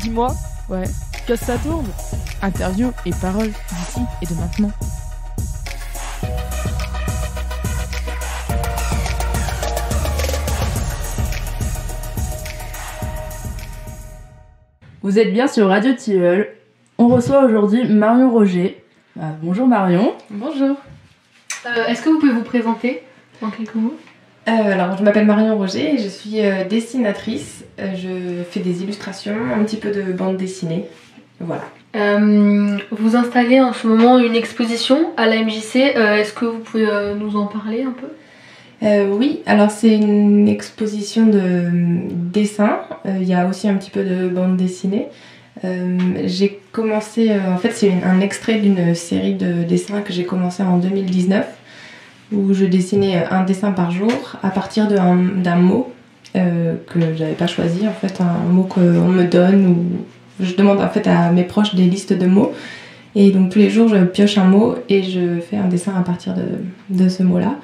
Dis-moi, ouais, que ça tourne. Interview et paroles d'ici et de maintenant. Vous êtes bien sur Radio Tilleul. On reçoit aujourd'hui Marion Roger. Bonjour Marion. Bonjour. Est-ce que vous pouvez vous présenter en quelques mots ? Alors, je m'appelle Marion Roger et je suis dessinatrice. Je fais des illustrations, un petit peu de bande dessinée. Voilà. Vous installez en ce moment une exposition à la MJC. Est-ce que vous pouvez nous en parler un peu ? Oui, alors c'est une exposition de dessin. Il y a aussi un petit peu de bande dessinée. J'ai commencé, en fait c'est un extrait d'une série de dessins que j'ai commencé en 2019 où je dessinais un dessin par jour à partir d'un mot que j'avais pas choisi, en fait un mot qu'on me donne ou je demande en fait à mes proches des listes de mots et donc tous les jours je pioche un mot et je fais un dessin à partir de ce mot-là.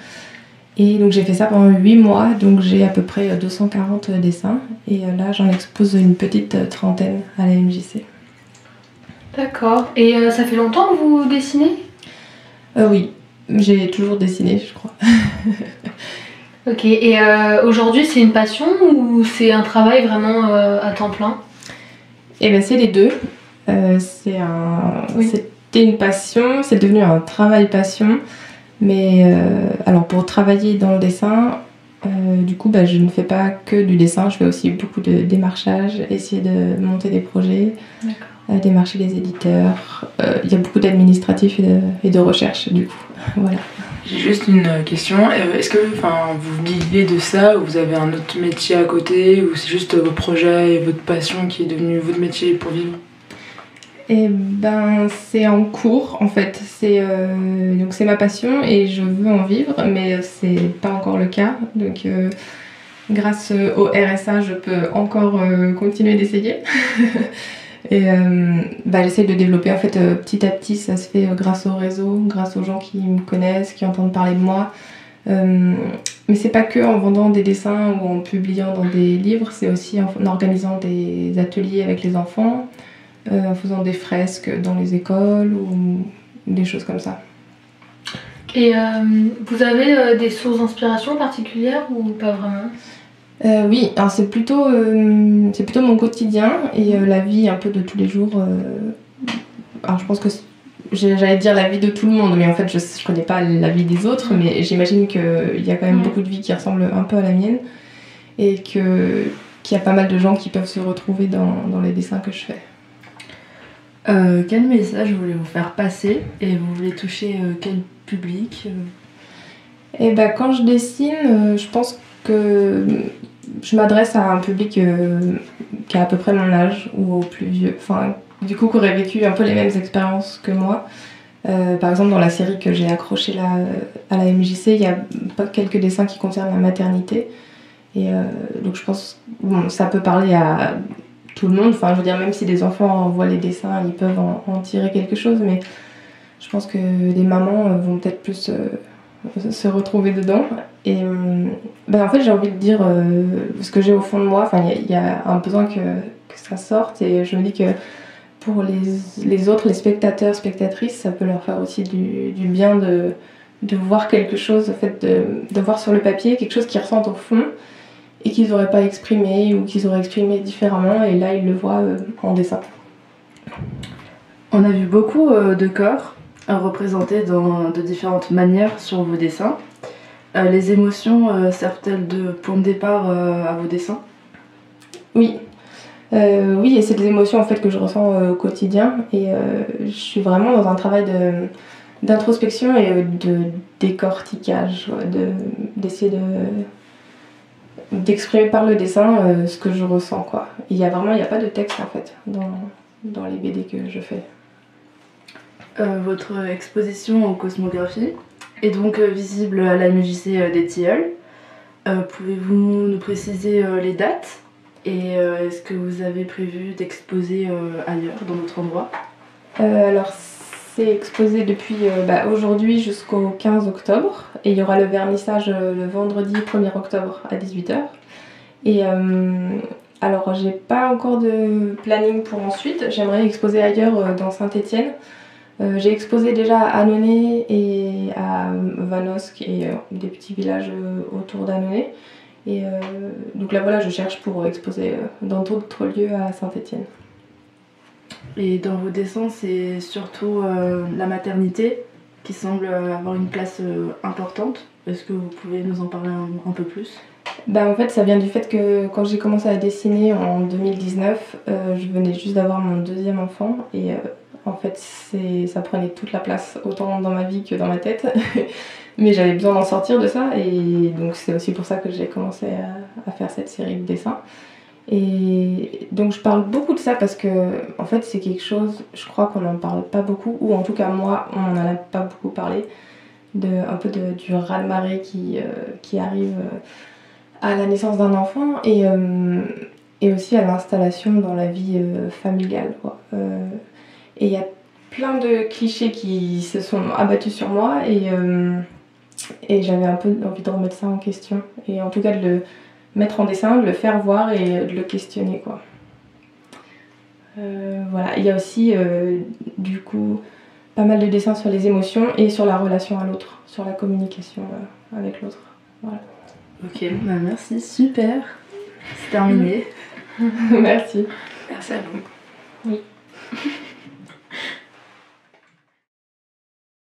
Et donc j'ai fait ça pendant 8 mois, donc j'ai à peu près 240 dessins et là j'en expose une petite trentaine à la MJC. D'accord. Et ça fait longtemps que vous dessinez ? Oui, j'ai toujours dessiné je crois. Ok, et aujourd'hui c'est une passion ou c'est un travail vraiment à temps plein ? Eh bien c'est les deux. C'était une passion, c'est devenu un travail passion. Mais alors pour travailler dans le dessin, du coup je ne fais pas que du dessin, je fais aussi beaucoup de démarchage, essayer de monter des projets, démarcher les éditeurs. Il y a beaucoup d'administratifs et de recherche du coup. Voilà. J'ai juste une question, est-ce que vous vivez de ça ou vous avez un autre métier à côté ou c'est juste vos projets et votre passion qui est devenu votre métier pour vivre ? Eh ben, c'est en cours en fait. Donc c'est ma passion et je veux en vivre, mais c'est pas encore le cas. Donc grâce au RSA, je peux encore continuer d'essayer. Et j'essaie de développer en fait petit à petit. Ça se fait grâce au réseau, grâce aux gens qui me connaissent, qui entendent parler de moi. Mais c'est pas que en vendant des dessins ou en publiant dans des livres, c'est aussi en organisant des ateliers avec les enfants. En faisant des fresques dans les écoles ou des choses comme ça. Et vous avez des sources d'inspiration particulières ou pas vraiment ? Oui, alors c'est plutôt mon quotidien et la vie un peu de tous les jours. Alors je pense que j'allais dire la vie de tout le monde, mais en fait je connais pas la vie des autres, mais j'imagine qu'il y a quand même beaucoup de vies qui ressemblent un peu à la mienne et qu'il y a pas mal de gens qui peuvent se retrouver dans les dessins que je fais. Quel message vous voulez vous faire passer et vous voulez toucher quel public ? Et quand je dessine, je pense que je m'adresse à un public qui a à peu près mon âge ou au plus vieux, du coup qui aurait vécu un peu les mêmes expériences que moi. Par exemple dans la série que j'ai accrochée là à la MJC, il y a quelques dessins qui concernent la maternité et donc je pense ça peut parler à tout le monde, je veux dire même si des enfants voient les dessins ils peuvent en tirer quelque chose, mais je pense que les mamans vont peut-être plus se retrouver dedans et en fait j'ai envie de dire ce que j'ai au fond de moi, il y a un besoin que ça sorte et je me dis que pour les autres, les spectateurs, spectatrices, ça peut leur faire aussi du bien de voir quelque chose, en fait, de voir sur le papier quelque chose qu'ils ressentent au fond et qu'ils n'auraient pas exprimé ou qu'ils auraient exprimé différemment et là ils le voient en dessin. On a vu beaucoup de corps représentés de différentes manières sur vos dessins. Les émotions servent-elles de point de départ à vos dessins ? Oui. Oui, et c'est des émotions en fait que je ressens au quotidien et je suis vraiment dans un travail d'introspection et de décortiquage, d'essayer d'exprimer par le dessin ce que je ressens quoi. Il y a pas de texte en fait dans les BD que je fais. Votre exposition en cosmographie est donc visible à la MJC des Tilleuls. Pouvez-vous nous préciser les dates ? Et est-ce que vous avez prévu d'exposer ailleurs, dans d'autres endroits ? Alors c'est exposé depuis aujourd'hui jusqu'au 15 octobre. Et il y aura le vernissage le vendredi 1er octobre à 18h. Et alors, j'ai pas encore de planning pour ensuite. J'aimerais exposer ailleurs dans Saint-Étienne. J'ai exposé déjà à Annonay et à Vanosque et des petits villages autour d'Annonay. Et donc là, voilà, je cherche pour exposer dans d'autres lieux à Saint-Étienne. Et dans vos dessins, c'est surtout la maternité qui semble avoir une place importante. Est-ce que vous pouvez nous en parler un peu plus ? En fait, ça vient du fait que quand j'ai commencé à dessiner en 2019, je venais juste d'avoir mon deuxième enfant et en fait, ça prenait toute la place, autant dans ma vie que dans ma tête. Mais j'avais besoin d'en sortir de ça et donc c'est aussi pour ça que j'ai commencé à faire cette série de dessins. Et donc je parle beaucoup de ça parce que en fait c'est quelque chose, je crois qu'on n'en parle pas beaucoup, ou en tout cas moi on n'en a pas beaucoup parlé, un peu du raz-de-marée qui arrive à la naissance d'un enfant et aussi à l'installation dans la vie familiale, quoi. Et il y a plein de clichés qui se sont abattus sur moi et j'avais un peu envie de remettre ça en question et en tout cas de le mettre en dessin, de le faire voir et de le questionner, quoi. Voilà, il y a aussi du coup pas mal de dessins sur les émotions et sur la relation à l'autre, sur la communication avec l'autre. Voilà. Ok, merci, super. C'est terminé. Merci. Merci à vous. Oui.